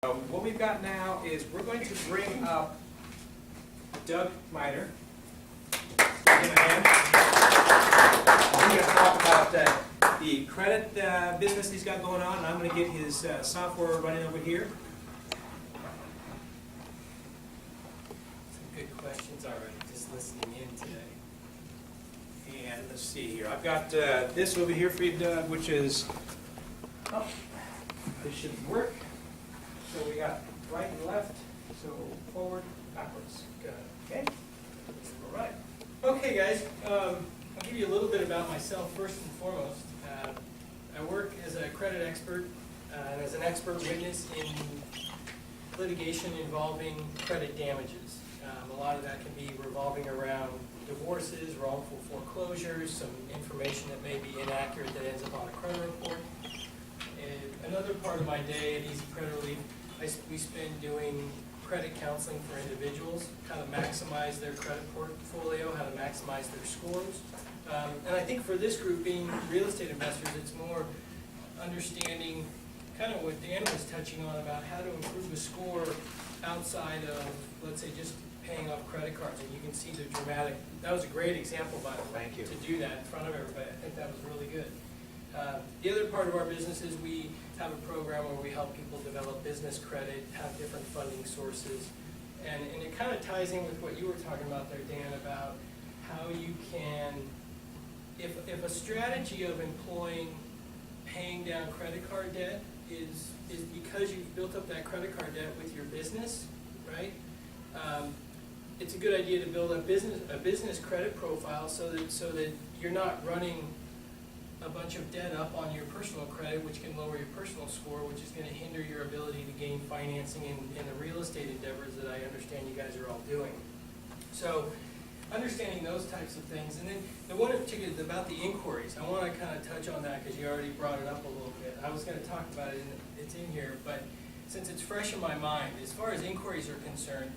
What we've got now is we're going to bring up Doug Miner. We're going to talk about the credit business he's got going on, and I'm going to get his software running over here. Some good questions already, just listening in today. And let's see here. I've got this over here for you, Doug, which is, oh, this should work. So we got right and left, so forward, backwards. Good. Okay? All right. Okay, guys, I'll give you a little bit about myself first and foremost. I work as a credit expert and as an expert witness in litigation involving credit damages. A lot of that can be revolving around divorces, wrongful foreclosures, some information that may be inaccurate that ends up on a credit report. And another part of my day at Easy Credit Relief, we spend doing credit counseling for individuals, how to maximize their credit portfolio, how to maximize their scores. And I think for this group, being real estate investors, it's more understanding kind of what Dan was touching on about how to improve a score outside of, let's say, just paying off credit cards. And you can see the dramatic, that was a great example, by the way, to do that in front of everybody. I think that was really good. The other part of our business is we have a program where we help people develop business credit, have different funding sources, and it kind of ties in with what you were talking about there, Dan, about how you can, if a strategy of employing paying down credit card debt is because you've built up that credit card debt with your business, right? It's a good idea to build a business credit profile so that you're not running a bunch of debt up on your personal credit, which can lower your personal score, which is going to hinder your ability to gain financing in the real estate endeavors that I understand you guys are all doing. So understanding those types of things. And then the one in particular is about the inquiries. I want to kind of touch on that because you already brought it up a little bit. I was going to talk about it, and it's in here, but since it's fresh in my mind, as far as inquiries are concerned,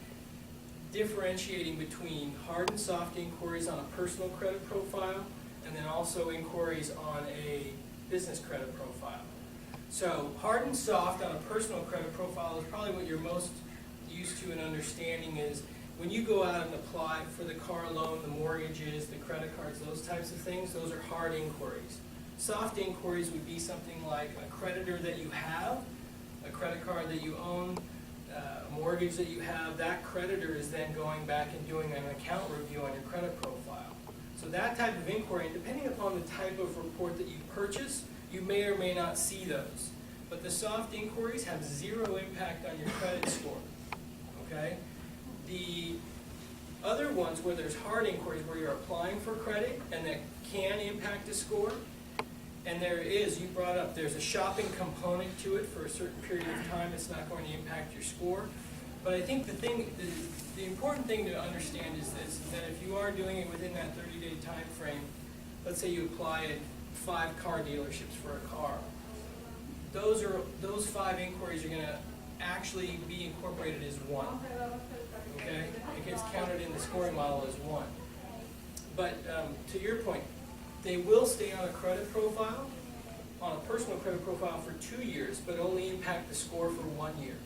differentiating between hard and soft inquiries on a personal credit profile and then also inquiries on a business credit profile. So hard and soft on a personal credit profile is probably what you're most used to and understanding is when you go out and apply for the car loan, the mortgages, the credit cards, those types of things, those are hard inquiries. Soft inquiries would be something like a creditor that you have, a credit card that you own, a mortgage that you have. That creditor is then going back and doing an account review on your credit profile. So that type of inquiry, depending upon the type of report that you purchase, you may or may not see those. But the soft inquiries have zero impact on your credit score, okay? The other ones where there's hard inquiries where you're applying for credit and that can impact a score, and there is, you brought up, there's a shopping component to it for a certain period of time. It's not going to impact your score. But I think the important thing to understand is this, that if you are doing it within that 30-day time frame, let's say you apply at 5 car dealerships for a car, those 5 inquiries are going to actually be incorporated as one. Okay? It gets counted in the scoring model as one. But to your point, they will stay on a credit profile, on a personal credit profile for 2 years, but only impact the score for 1 year.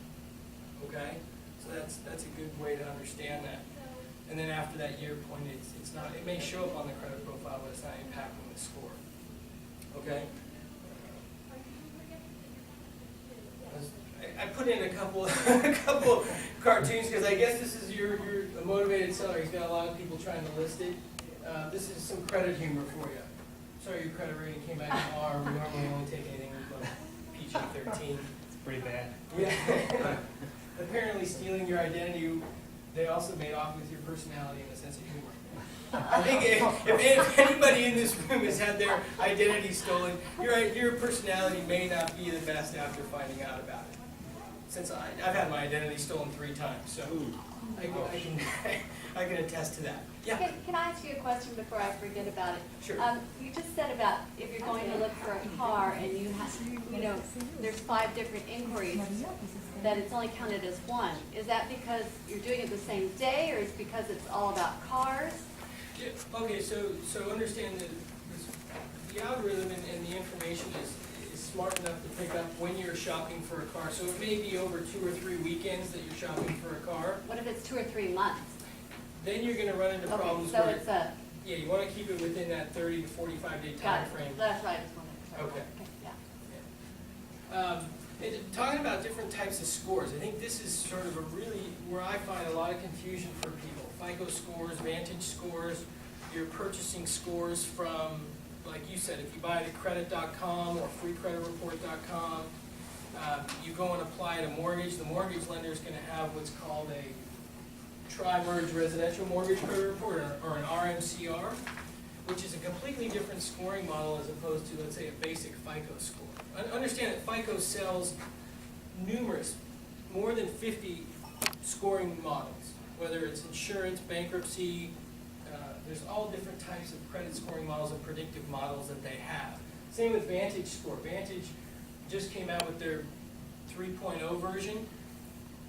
Okay? So that's a good way to understand that. And then after that year point, it's not. It may show up on the credit profile, but it's not impacting the score. Okay. I put in a couple cartoons because I guess this is you're a motivated seller. He's got a lot of people trying to list it. This is some credit humor for you. Sorry, your credit rating came back in R. We normally only take anything but PG-13. It's pretty bad. Yeah. Apparently stealing your identity, they also made off with your personality and a sense of humor. I think if anybody in this room has had their identity stolen, your personality may not be the best after finding out about it. Since I've had my identity stolen 3 times, so I can attest to that. Yeah. Can I ask you a question before I forget about it? Sure. You just said about if you're going to look for a car and you have, there's 5 different inquiries, that it's only counted as one. Is that because you're doing it the same day, or is it because it's all about cars? Yeah, okay, so understand that the algorithm and the information is smart enough to pick up when you're shopping for a car. So it may be over 2 or 3 weekends that you're shopping for a car. What if it's 2 or 3 months? Then you're gonna run into Okay, problems so where, it's a, yeah, you wanna keep it within that 30 to 45 day got time it, frame. that's right, I just wanted to. Okay. Yeah. Talking about different types of scores, I think this is sort of a really, where I find a lot of confusion for people. FICO scores, Vantage scores, your purchasing scores from, like you said, if you buy it at credit.com or freecreditreport.com, you go and apply to mortgage, the mortgage lender is gonna have what's called a tri-merge residential mortgage credit report, or an RMCR, which is a completely different scoring model as opposed to, let's say, a basic FICO score. Understand that FICO sells numerous, more than 50 scoring models, whether it's insurance, bankruptcy, there's all different types of credit scoring models and predictive models that they have. Same with Vantage Score. Vantage just came out with their 3.0 version,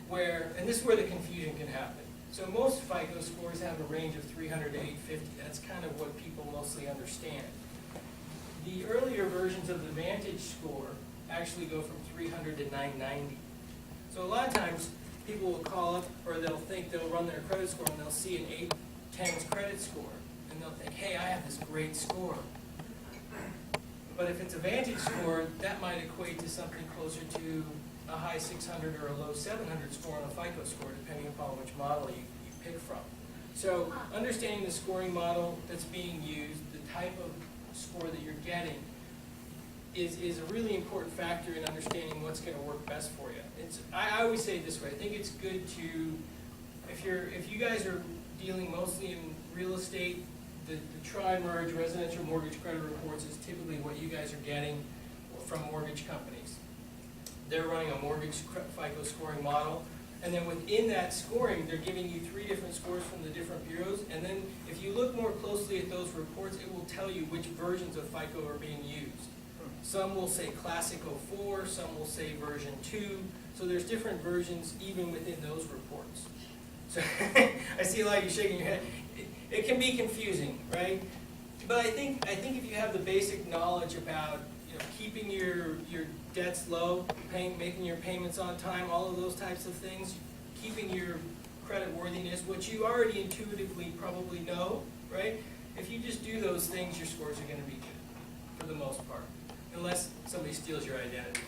where, and this is where the confusion can happen. So most FICO scores have a range of 300 to 850. That's kind of what people mostly understand. The earlier versions of the Vantage score actually go from 300 to 990. So a lot of times people will call up, or they'll think they'll run their credit score and they'll see an 810's credit score, and they'll think, hey, I have this great score. But if it's a Vantage score, that might equate to something closer to a high 600 or a low 700 score on a FICO score, depending upon which model you pick from. So understanding the scoring model that's being used, the type of score that you're getting, is a really important factor in understanding what's going to work best for you. I always say it this way. I think it's good to, if you guys are dealing mostly in real estate, the tri-merge residential mortgage credit reports is typically what you guys are getting from mortgage companies. They're running a mortgage FICO scoring model, and then within that scoring, they're giving you 3 different scores from the different bureaus, and then if you look more closely at those reports, it will tell you which versions of FICO are being used. Some will say Classic 04, some will say version 2, so there's different versions even within those reports. So I see a lot of you shaking your head. It can be confusing, right? But I think if you have the basic knowledge about, you know, keeping your debts low, making your payments on time, all of those types of things, keeping your credit worthiness, which you already intuitively probably know, right? If you just do those things, your scores are going to be good for the most part, unless somebody steals your identity.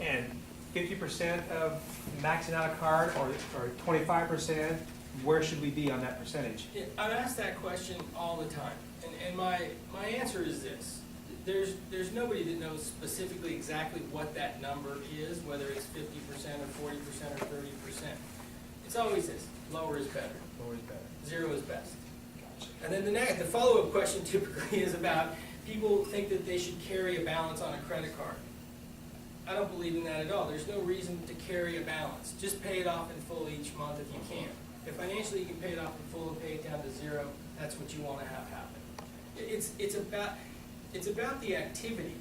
And 50% of maxing out a card, or 25%, where should we be on that percentage? Yeah, I'm asked that question all the time, and my answer is this. There's nobody that knows specifically exactly what that number is, whether it's 50% or 40% or 30%. It's always this: lower is better. Lower is better. 0 is best. Gotcha. And then the follow-up question typically is about people think that they should carry a balance on a credit card. I don't believe in that at all. There's no reason to carry a balance. Just pay it off in full each month if you can. If financially you can pay it off in full and pay it down to 0, that's what you want to have happen. It's about the activity,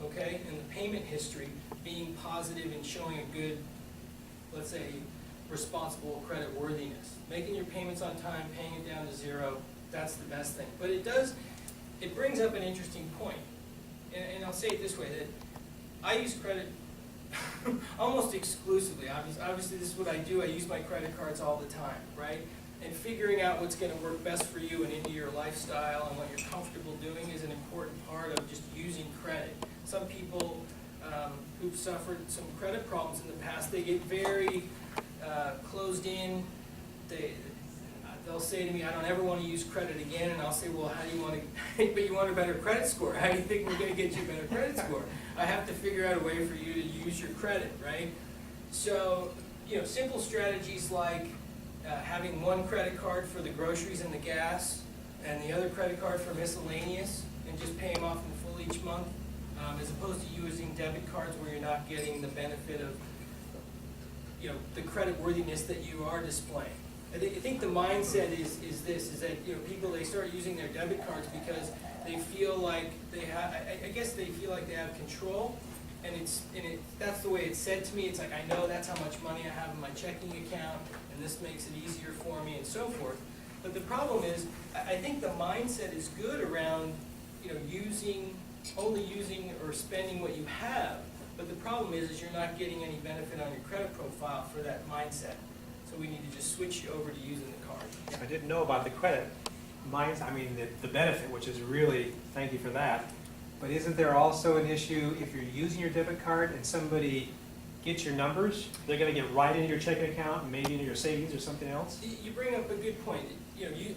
okay, and the payment history being positive and showing a good, let's say, responsible credit worthiness. Making your payments on time, paying it down to 0, that's the best thing. But it brings up an interesting point, and I'll say it this way, that I use credit almost exclusively. Obviously, this is what I do. I use my credit cards all the time, right? And figuring out what's going to work best for you and into your lifestyle and what you're comfortable doing is an important part of just using credit. Some people who've suffered some credit problems in the past, they get very closed in. They'll say to me, I don't ever want to use credit again, and I'll say, well, how do you want to, but you want a better credit score. How do you think we're going to get you a better credit score? I have to figure out a way for you to use your credit, right? So, you know, simple strategies like having one credit card for the groceries and the gas, and the other credit card for miscellaneous, and just pay them off in full each month, as opposed to using debit cards where you're not getting the benefit of, you know, the credit worthiness that you are displaying. I think the mindset is that, you know, people, they start using their debit cards because they feel like they have, I guess they feel like they have control, and that's the way it's said to me. It's like, I know that's how much money I have in my checking account, and this makes it easier for me, and so forth. But the problem is, I think the mindset is good around, you know, using only using or spending what you have, but the problem is you're not getting any benefit on your credit profile for that mindset. So we need to just switch you over to using the card. I didn't know about the credit. The benefit, which is really, thank you for that. But isn't there also an issue if you're using your debit card and somebody gets your numbers, they're going to get right into your checking account and maybe into your savings or something else? You bring up a good point.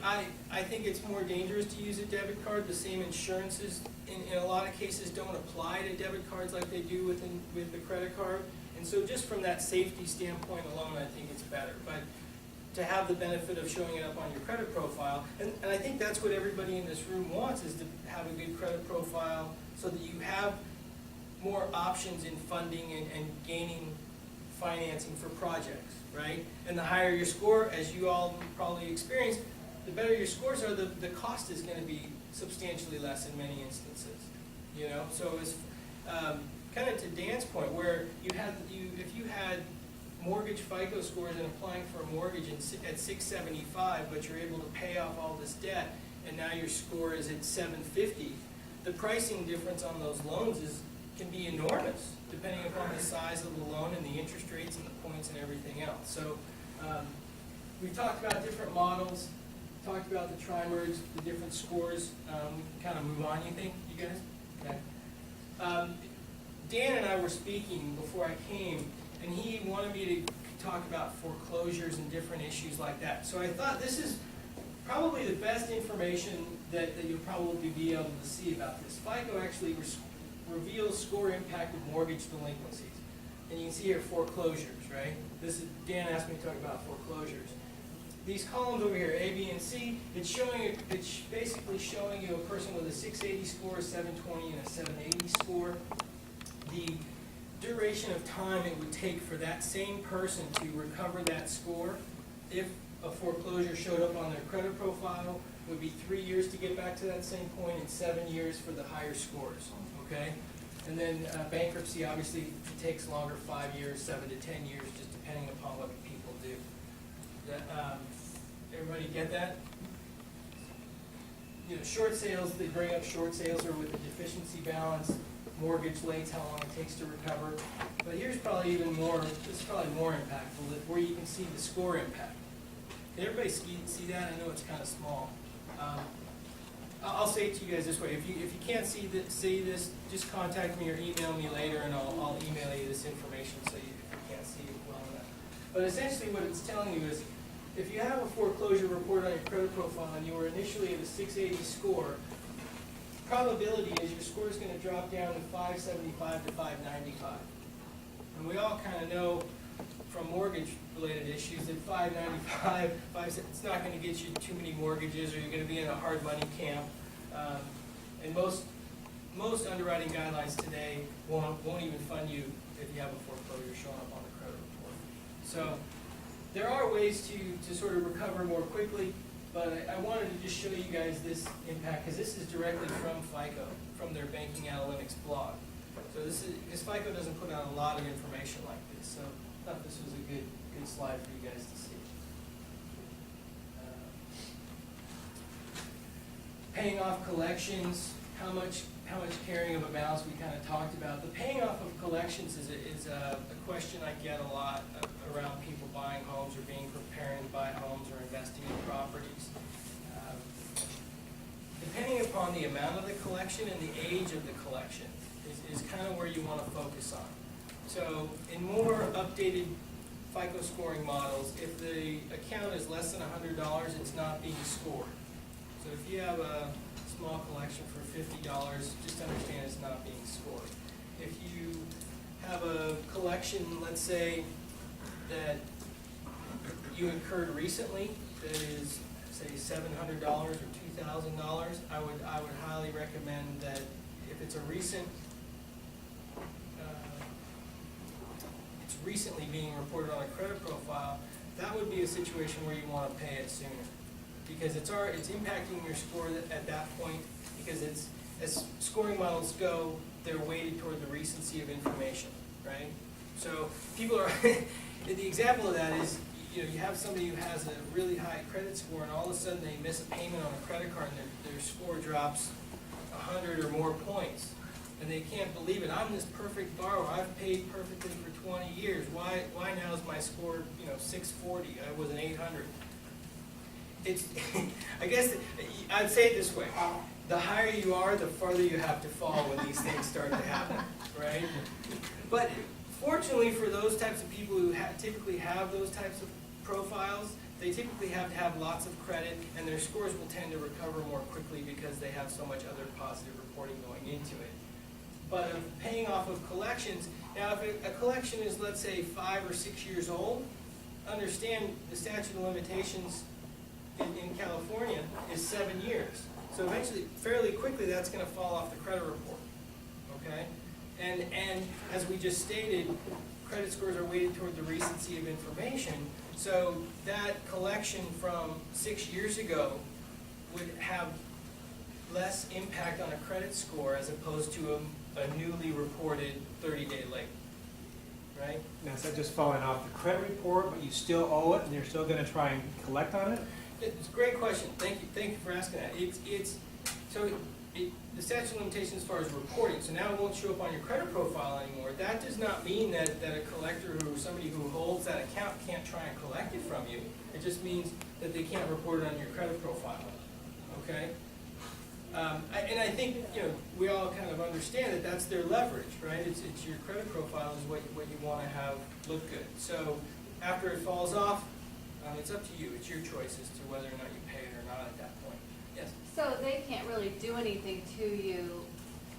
I think it's more dangerous to use a debit card. The same insurances in a lot of cases don't apply to debit cards like they do with the credit card. And so just from that safety standpoint alone, I think it's better. But to have the benefit of showing it up on your credit profile, and I think that's what everybody in this room wants, is to have a good credit profile so that you have more options in funding and gaining financing for projects, right? And the higher your score, as you all probably experienced, the better your scores are, the cost is going to be substantially less in many instances. You know, so it's kind of to Dan's point, where if you had mortgage FICO scores and applying for a mortgage at 675, but you're able to pay off all this debt, and now your score is at 750, the pricing difference on those loans can be enormous, depending upon the size of the loan and the interest rates and the points and everything else. So we've talked about different models, talked about the tri-merge, the different scores. We can kind of move on, you think, you guys? Okay. Dan and I were speaking before I came, and he wanted me to talk about foreclosures and different issues like that. So I thought this is probably the best information that you'll probably be able to see about this. FICO actually reveals score impact of mortgage delinquencies. And you can see here foreclosures, right? This is, Dan asked me to talk about foreclosures. These columns over here, A, B, and C, it's basically showing you a person with a 680 score, a 720, and a 780 score. The duration of time it would take for that same person to recover that score, if a foreclosure showed up on their credit profile, would be 3 years to get back to that same point and 7 years for the higher scores, okay? And then bankruptcy obviously takes longer, 5 years, 7 to 10 years, just depending upon what people do. Everybody get that? You know, short sales, they bring up short sales are with a deficiency balance, mortgage lates, how long it takes to recover. But here's probably even more, this is probably more impactful, where you can see the score impact. Can everybody see that? I know it's kind of small. I'll say it to you guys this way. If you can't see this, just contact me or email me later, and I'll email you this information so if you can't see it well enough. But essentially what it's telling you is, if you have a foreclosure report on your credit profile and you were initially at a 680 score, probability is your score is going to drop down to 575 to 595. And we all kind of know from mortgage-related issues that 595, it's not going to get you too many mortgages, or you're going to be in a hard money camp. And most underwriting guidelines today won't even fund you if you have a foreclosure showing up on the credit report. So there are ways to sort of recover more quickly, but I wanted to just show you guys this impact, because this is directly from FICO, from their banking analytics blog. So because FICO doesn't put out a lot of information like this, so I thought this was a good slide for you guys to see. Paying off collections, how much carrying of a balance we kind of talked about. The paying off of collections is a question I get a lot around people buying homes or preparing to buy homes or investing in properties. Depending upon the amount of the collection and the age of the collection is kind of where you want to focus on. So in more updated FICO scoring models, if the account is less than $100, it's not being scored. So if you have a small collection for $50, just understand it's not being scored. If you have a collection, let's say, that you incurred recently that is, say, $700 or $2,000, I would highly recommend that if it's a recent, it's recently being reported on a credit profile, that would be a situation where you want to pay it sooner, because it's impacting your score at that point, because as scoring models go, they're weighted toward the recency of information, right? So people are, the example of that is, you have somebody who has a really high credit score, and all of a sudden they miss a payment on a credit card, and their score drops 100 or more points, and they can't believe it. I'm this perfect borrower. I've paid perfectly for 20 years. Why now is my score, 640? I was an 800. It's, I guess I'd say it this way: the higher you are, the farther you have to fall when these things start to happen, right? But fortunately for those types of people who typically have those types of profiles, they typically have to have lots of credit, and their scores will tend to recover more quickly because they have so much other positive reporting going into it. But of paying off of collections, now if a collection is, let's say, 5 or 6 years old, understand the statute of limitations in California is 7 years. So eventually, fairly quickly, that's going to fall off the credit report, okay? And as we just stated, credit scores are weighted toward the recency of information. So that collection from 6 years ago would have less impact on a credit score as opposed to a newly reported 30-day late, right? Now, is that just falling off the credit report, but you still owe it, and you're still gonna try and collect on it? It's a great question. Thank you for asking that. The statute of limitations as far as reporting, so now it won't show up on your credit profile anymore. That does not mean that a collector or somebody who holds that account can't try and collect it from you. It just means that they can't report it on your credit profile, okay? And I think, we all kind of understand that that's their leverage, right? It's your credit profile is what you want to have look good. So after it falls off, it's up to you. It's your choice as to whether or not you pay it or not at that point. Yes? So they can't really do anything to you.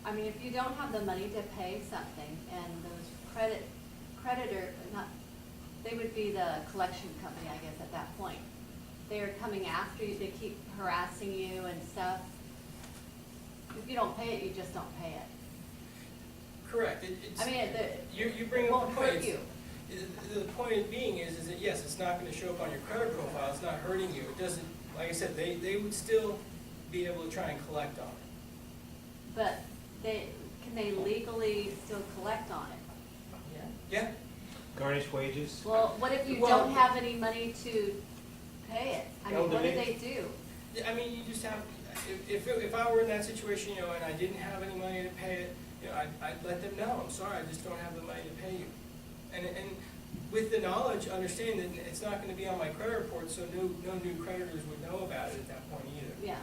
I mean, if you don't have the money to pay something, and those creditor, they would be the collection company, I guess, at that point. They're coming after you, they keep harassing you and stuff. If you don't pay it, you just don't pay it. Correct. You bring it up won't the point. hurt you. The point being is that yes, it's not going to show up on your credit profile. It's not hurting you. It doesn't. Like I said, they would still be able to try and collect on it. But can they legally still collect on it? Yeah. Garnish wages? Well, what if you don't have any money to pay it? I mean, what do they do? I mean, you just have. If I were in that situation, and I didn't have any money to pay it, I'd let them know. I'm sorry, I just don't have the money to pay you. And with the knowledge, understand that it's not going to be on my credit report, so no new creditors would know about it at that point either. Yeah.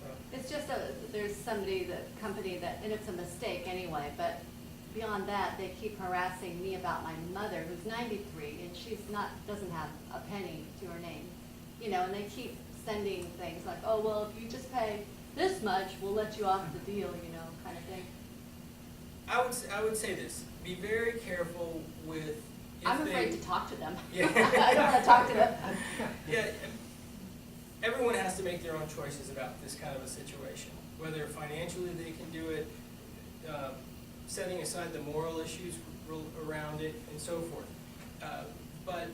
So. It's just there's somebody, the company and it's a mistake anyway, but beyond that, they keep harassing me about my mother, who's 93, and doesn't have a penny to her name. And they keep sending things like, oh, well, if you just pay this much, we'll let you off the deal, kind of thing. I would say this: be very careful with. I'm afraid to talk to them. Yeah. I don't want to talk to them. Yeah. Everyone has to make their own choices about this kind of a situation. Whether financially they can do it, setting aside the moral issues around it, and so forth. But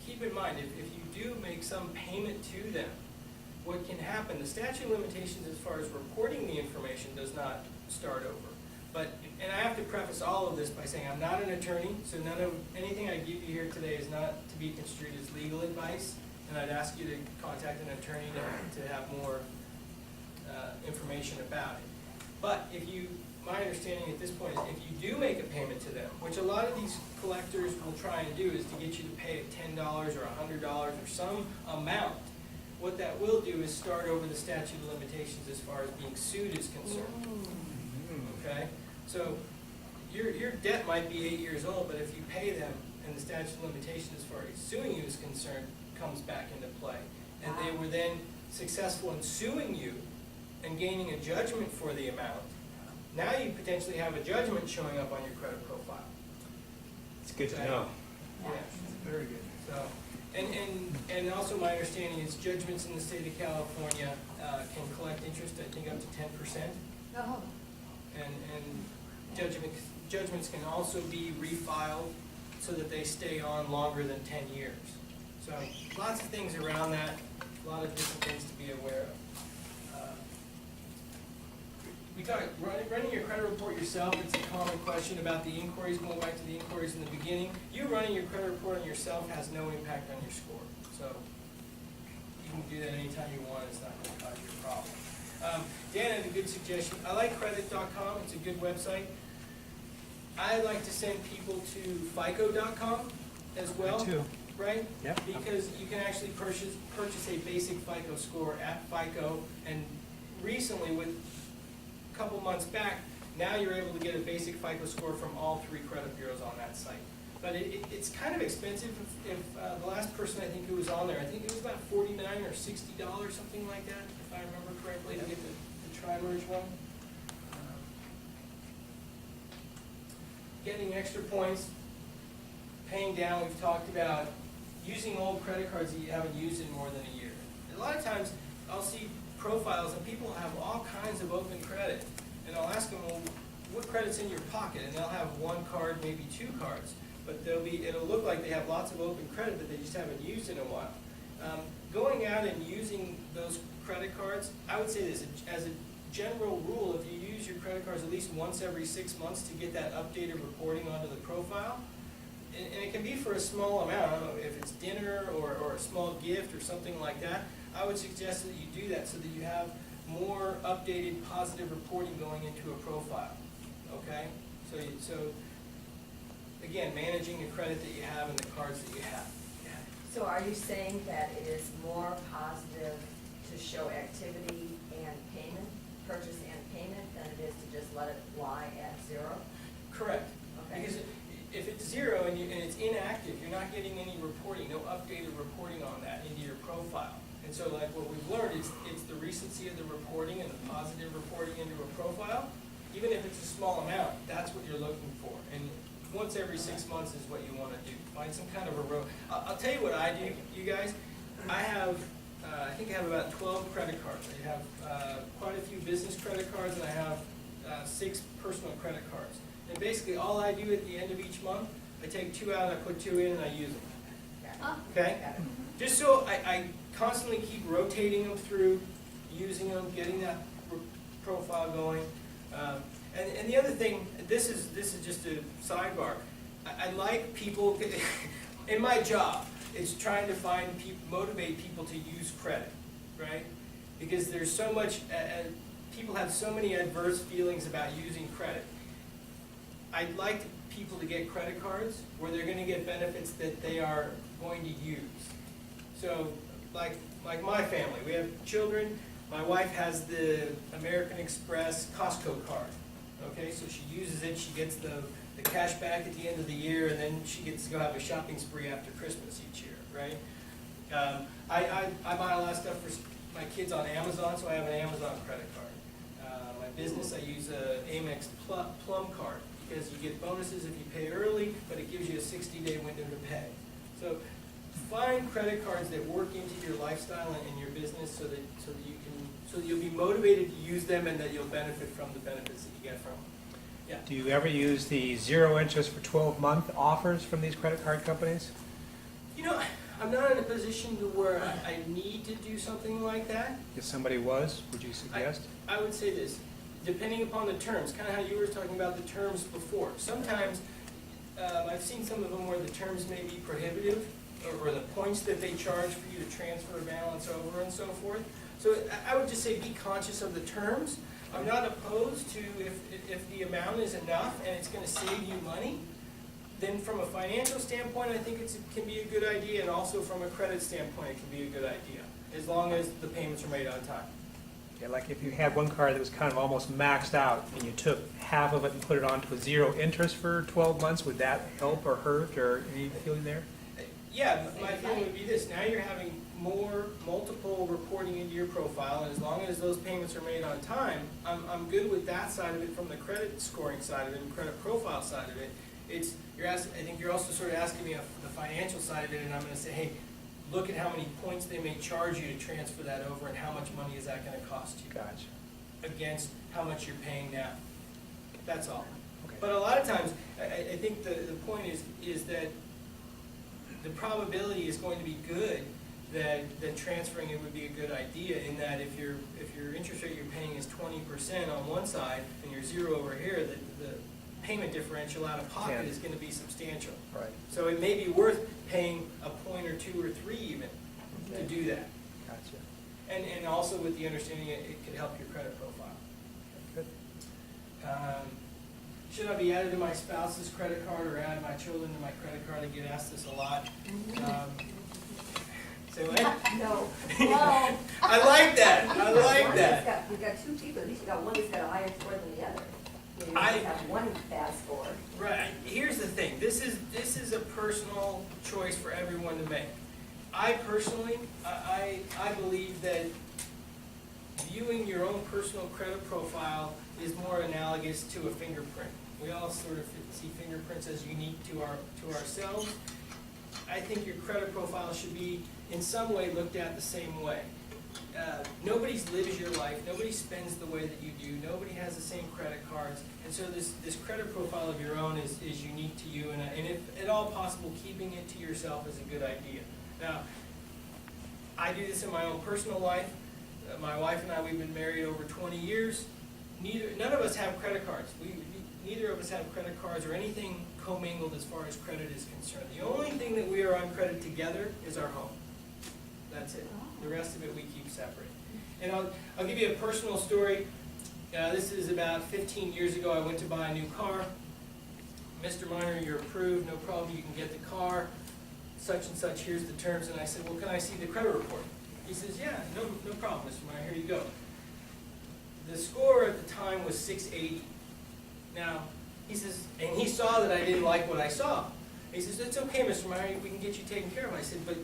keep in mind, if you do make some payment to them, what can happen, the statute of limitations as far as reporting the information does not start over. And I have to preface all of this by saying I'm not an attorney, so anything I give you here today is not to be construed as legal advice, and I'd ask you to contact an attorney to have more information about it. But my understanding at this point is if you do make a payment to them, which a lot of these collectors will try and do, is to get you to pay $10 or $100 or some amount. What that will do is start over the statute of limitations as far as being sued is concerned. Okay? So your debt might be 8 years old, but if you pay them and the statute of limitations as far as suing you is concerned comes back into play, and they were then successful in suing you and gaining a judgment for the amount, now you potentially have a judgment showing up on your credit profile. It's good to know. Yeah, very good. So, and also my understanding is judgments in the state of California can collect interest, I think, up to 10%. Oh. And judgments can also be refiled so that they stay on longer than 10 years. So lots of things around that, a lot of different things to be aware of. We talked running your credit report yourself. It's a common question about the inquiries. Going back to the inquiries in the beginning, you running your credit report on yourself has no impact on your score. So you can do that anytime you want. It's not going to cause you a problem. Dan had a good suggestion. I like credit.com. It's a good website. I like to send people to FICO.com as well. Me too. Right? Yep. Because you can actually purchase a basic FICO score at FICO, and recently, with a couple months back, now you're able to get a basic FICO score from all 3 credit bureaus on that site. But it's kind of expensive. If the last person I think who was on there, I think it was about $49 or $60, something like that, if I remember correctly, to get the tri-merge one. Getting extra points, paying down, we've talked about using old credit cards that you haven't used in more than a year. A lot of times, I'll see profiles and people have all kinds of open credit. And I'll ask them, well, what credit's in your pocket? And they'll have 1 card, maybe 2 cards. But it'll look like they have lots of open credit that they just haven't used in a while. Going out and using those credit cards, I would say this, as a general rule, if you use your credit cards at least once every 6 months to get that updated reporting onto the profile, and it can be for a small amount, I don't know if it's dinner or a small gift or something like that, I would suggest that you do that so that you have more updated positive reporting going into a profile, okay? So again, managing the credit that you have and the cards that you have. Yeah. So are you saying that it is more positive to show activity and payment, purchase and payment, than it is to just let it lie at 0? Correct. Okay. Because if it's 0 and it's inactive, you're not getting any reporting, no updated reporting on that into your profile. And so like what we've learned is it's the recency of the reporting and the positive reporting into a profile. Even if it's a small amount, that's what you're looking for. And once every 6 months is what you want to do. Find some kind of a row. I'll tell you what I do, you guys. I have, I think I have about 12 credit cards. I have quite a few business credit cards, and I have 6 personal credit cards. And basically all I do at the end of each month, I take 2 out, I put 2 in, and I use them. Okay? Got it. Just so I constantly keep rotating them through, using them, getting that profile going. And the other thing, this is just a sidebar. I like people, in my job, it's trying to motivate people to use credit, right? Because there's so much, people have so many adverse feelings about using credit. I'd like people to get credit cards where they're going to get benefits that they are going to use. So, like my family, we have children. My wife has the American Express Costco card. Okay, so she uses it. She gets the cash back at the end of the year, and then she gets to go have a shopping spree after Christmas each year, right? I buy a lot of stuff for my kids on Amazon, so I have an Amazon credit card. My business, I use a Amex Plum card because you get bonuses if you pay early, but it gives you a 60-day window to pay. So find credit cards that work into your lifestyle and your business so that you'll be motivated to use them and that you'll benefit from the benefits that you get from them. Yeah. Do you ever use the 0 interest for 12-month offers from these credit card companies? You know, I'm not in a position to where I need to do something like that. If somebody was, would you suggest? I would say this, depending upon the terms, kind of how you were talking about the terms before. Sometimes, I've seen some of them where the terms may be prohibitive, or the points that they charge for you to transfer a balance over and so forth. So I would just say be conscious of the terms. I'm not opposed to if the amount is enough and it's going to save you money, then from a financial standpoint, I think it can be a good idea, and also from a credit standpoint, it can be a good idea, as long as the payments are made on time. Yeah, like if you had one card that was kind of almost maxed out and you took half of it and put it onto a 0 interest for 12 months, would that help or hurt, or any feeling there? Yeah, my feeling would be this. Now you're having multiple reporting into your profile, and as long as those payments are made on time, I'm good with that side of it from the credit scoring side of it and credit profile side of it. I think you're also sort of asking me the financial side of it, and I'm going to say, hey, look at how many points they may charge you to transfer that over, and how much money is that going to cost you Gotcha. against how much you're paying now. That's all. Okay. But a lot of times, I think the point is that the probability is going to be good that transferring it would be a good idea, in that if your interest rate you're paying is 20% on one side and you're 0 over here, the payment differential out of pocket is going to be substantial. Right. So it may be worth paying a point or 2 or 3 even to do that. Gotcha. And also with the understanding it could help your credit profile. Good. Should I be added to my spouse's credit card or add my children to my credit card? I get asked this a lot. Say what? No. Well, I like that. I like that. We've got two people, at least you got one that's got a higher score than the other. You know, I- you have one bad score. Right. Here's the thing. This is a personal choice for everyone to make. I personally, I believe that viewing your own personal credit profile is more analogous to a fingerprint. We all sort of see fingerprints as unique to ourselves. I think your credit profile should be in some way looked at the same way. Nobody lives your life, nobody spends the way that you do, nobody has the same credit cards, and so this credit profile of your own is unique to you, and if at all possible, keeping it to yourself is a good idea. Now, I do this in my own personal life. My wife and I, we've been married over 20 years. None of us have credit cards. Neither of us have credit cards or anything commingled as far as credit is concerned. The only thing that we are on credit together is our home. That's it. The rest of it we keep separate. And I'll give you a personal story. This is about 15 years ago. I went to buy a new car. Mr. Minor, you're approved. No problem. You can get the car. Such and such. Here's the terms. And I said, well, can I see the credit report? He says, yeah, no problem, Mr. Minor. Here you go. The score at the time was 680. Now, he says, and he saw that I didn't like what I saw. He says, it's okay, Mr. Meyer, we can get you taken care of. I said, but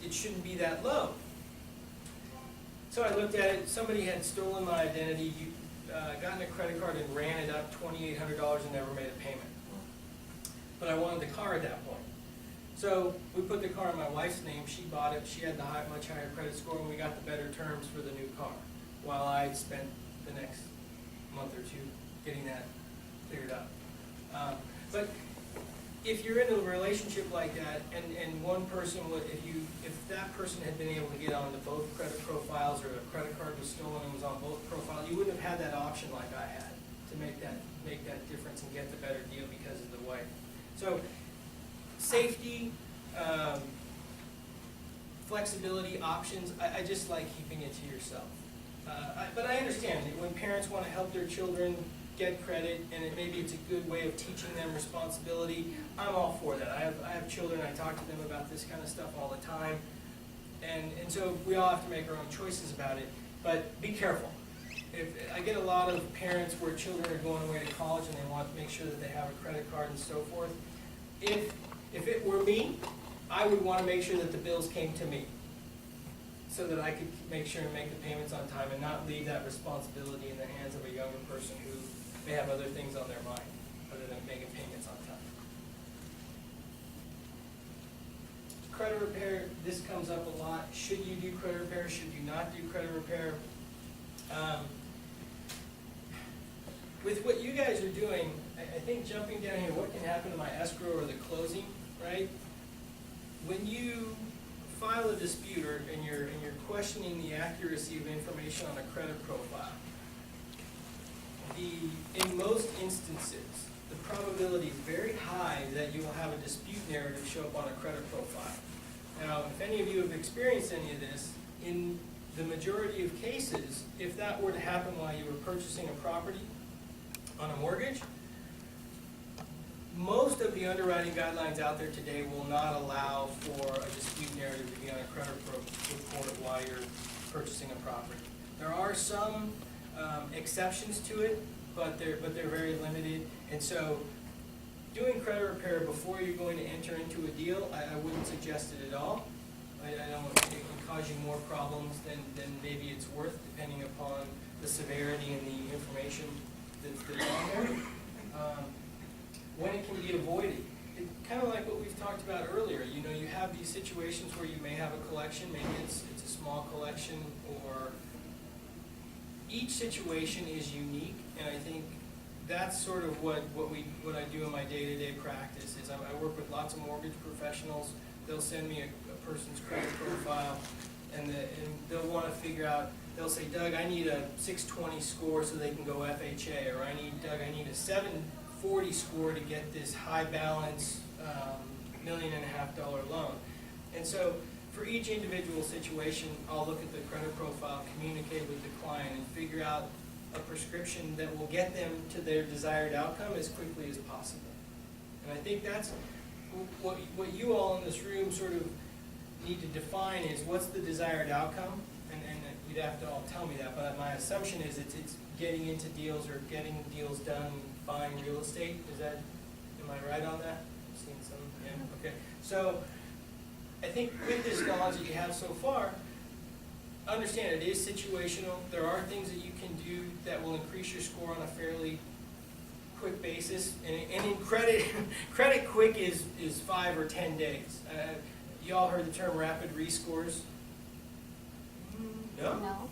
it shouldn't be that low. So I looked at it. Somebody had stolen my identity, gotten a credit card and ran it up $2,800 and never made a payment. But I wanted the car at that point. So we put the car in my wife's name. She bought it. She had the much higher credit score, and we got the better terms for the new car, while I spent the next month or two getting that cleared up. But if you're in a relationship like that, and one person would, if that person had been able to get onto both credit profiles, or a credit card was stolen and was on both profiles, you wouldn't have had that option like I had to make that difference and get the better deal because of the wife. So safety, flexibility, options. I just like keeping it to yourself. But I understand that when parents want to help their children get credit, and maybe it's a good way of teaching them responsibility, I'm all for that. I have children, I talk to them about this kind of stuff all the time, and so we all have to make our own choices about it, but be careful. I get a lot of parents where children are going away to college and they want to make sure that they have a credit card and so forth. If it were me, I would want to make sure that the bills came to me, so that I could make sure and make the payments on time and not leave that responsibility in the hands of a younger person who may have other things on their mind other than making payments on time. Credit repair, this comes up a lot. Should you do credit repair? Should you not do credit repair? With what you guys are doing, I think jumping down here, what can happen to my escrow or the closing, right? When you file a dispute and you're questioning the accuracy of information on a credit profile, in most instances, the probability is very high that you will have a dispute narrative show up on a credit profile. Now, if any of you have experienced any of this, in the majority of cases, if that were to happen while you were purchasing a property on a mortgage, most of the underwriting guidelines out there today will not allow for a dispute narrative to be on a credit report while you're purchasing a property. There are some exceptions to it, but they're very limited. And so doing credit repair before you're going to enter into a deal, I wouldn't suggest it at all. I don't think it can cause you more problems than maybe it's worth, depending upon the severity and the information that's on there. When it can be avoided. Kind of like what we've talked about earlier. You know, you have these situations where you may have a collection, maybe it's a small collection, or each situation is unique, and I think that's sort of what I do in my day-to-day practice. Is I work with lots of mortgage professionals. They'll send me a person's credit profile, and they'll want to figure out. They'll say, Doug, I need a 620 score so they can go FHA, or I need a 740 score to get this high balance $1.5 million loan. And so for each individual situation, I'll look at the credit profile, communicate with the client, and figure out a prescription that will get them to their desired outcome as quickly as possible. And I think that's what you all in this room sort of need to define is what's the desired outcome, and you'd have to all tell me that, but my assumption is it's getting into deals or getting deals done, buying real estate. Is that, am I right on that? I've seen some, yeah, okay. So I think with this knowledge that you have so far, understand it is situational. There are things that you can do that will increase your score on a fairly quick basis. And in credit, credit quick is 5 or 10 days. You all heard the term rapid rescores? No? No.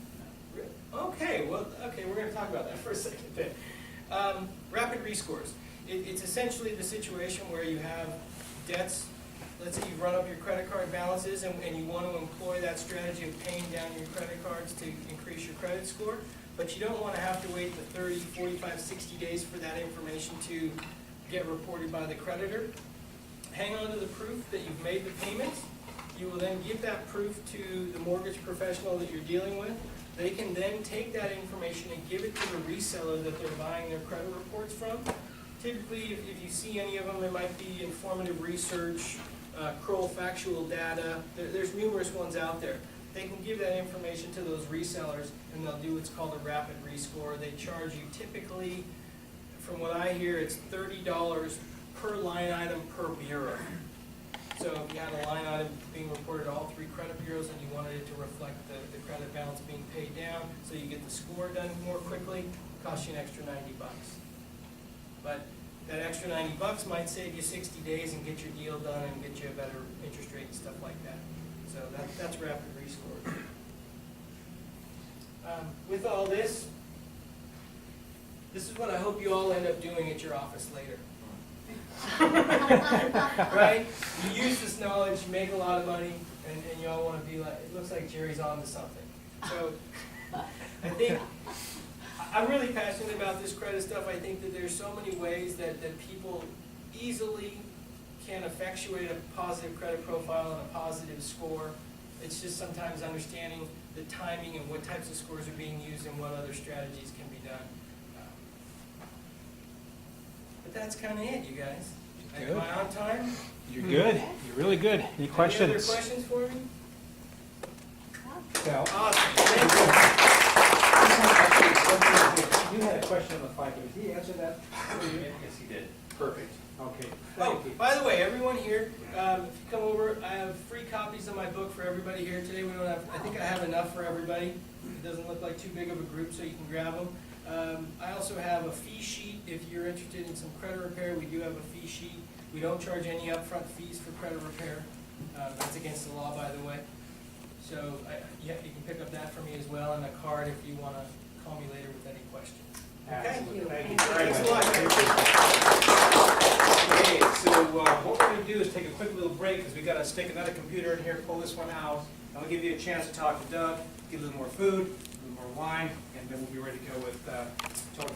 Okay, well, okay, we're going to talk about that for a second then. Rapid rescores. It's essentially the situation where you have debts. Let's say you run up your credit card balances and you want to employ that strategy of paying down your credit cards to increase your credit score, but you don't want to have to wait the 30, 45, 60 days for that information to get reported by the creditor. Hang on to the proof that you've made the payments. You will then give that proof to the mortgage professional that you're dealing with. They can then take that information and give it to the reseller that they're buying their credit reports from. Typically, if you see any of them, it might be informative research, Kroll factual data. There's numerous ones out there. They can give that information to those resellers, and they'll do what's called a rapid rescore. They charge you typically, from what I hear, it's $30 per line item per bureau. So if you had a line item being reported to all 3 credit bureaus and you wanted it to reflect the credit balance being paid down, so you get the score done more quickly, it costs you an extra $90. But that extra $90 might save you 60 days and get your deal done and get you a better interest rate and stuff like that. So that's rapid rescore. With all this is what I hope you all end up doing at your office later. Right? You use this knowledge, you make a lot of money, and you all want to be like, it looks like Jerry's on to something. So I think I'm really passionate about this credit stuff. I think that there's so many ways that people easily can effectuate a positive credit profile and a positive score. It's just sometimes understanding the timing and what types of scores are being used and what other strategies can be done. But that's kind of it, you guys. Good. Am I on time? You're good. You're really good. Any questions? Any other questions for me? No. Awesome. Thank You had a question on the FICA. Did he answer that? Yes, he did. Perfect. Okay. you. Oh, Thank you. by the way, everyone here, if you come over, I have free copies of my book for everybody here today. We don't have, I think I have enough for everybody. It doesn't look like too big of a group, so you can grab them. I also have a fee sheet if you're interested in some credit repair. We do have a fee sheet. We don't charge any upfront fees for credit repair. That's against the law, by the way. So yeah, you can pick up that for me as well, and a card if you want to call me later with any questions. Okay? Absolutely. Thank you very Thanks a lot. much. Okay, so what we're going to do is take a quick little break because we got to stick another computer in here, pull this one out. I'll give you a chance to talk to Doug, get a little more food, a little more wine, and then we'll be ready to go with Tony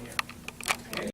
here.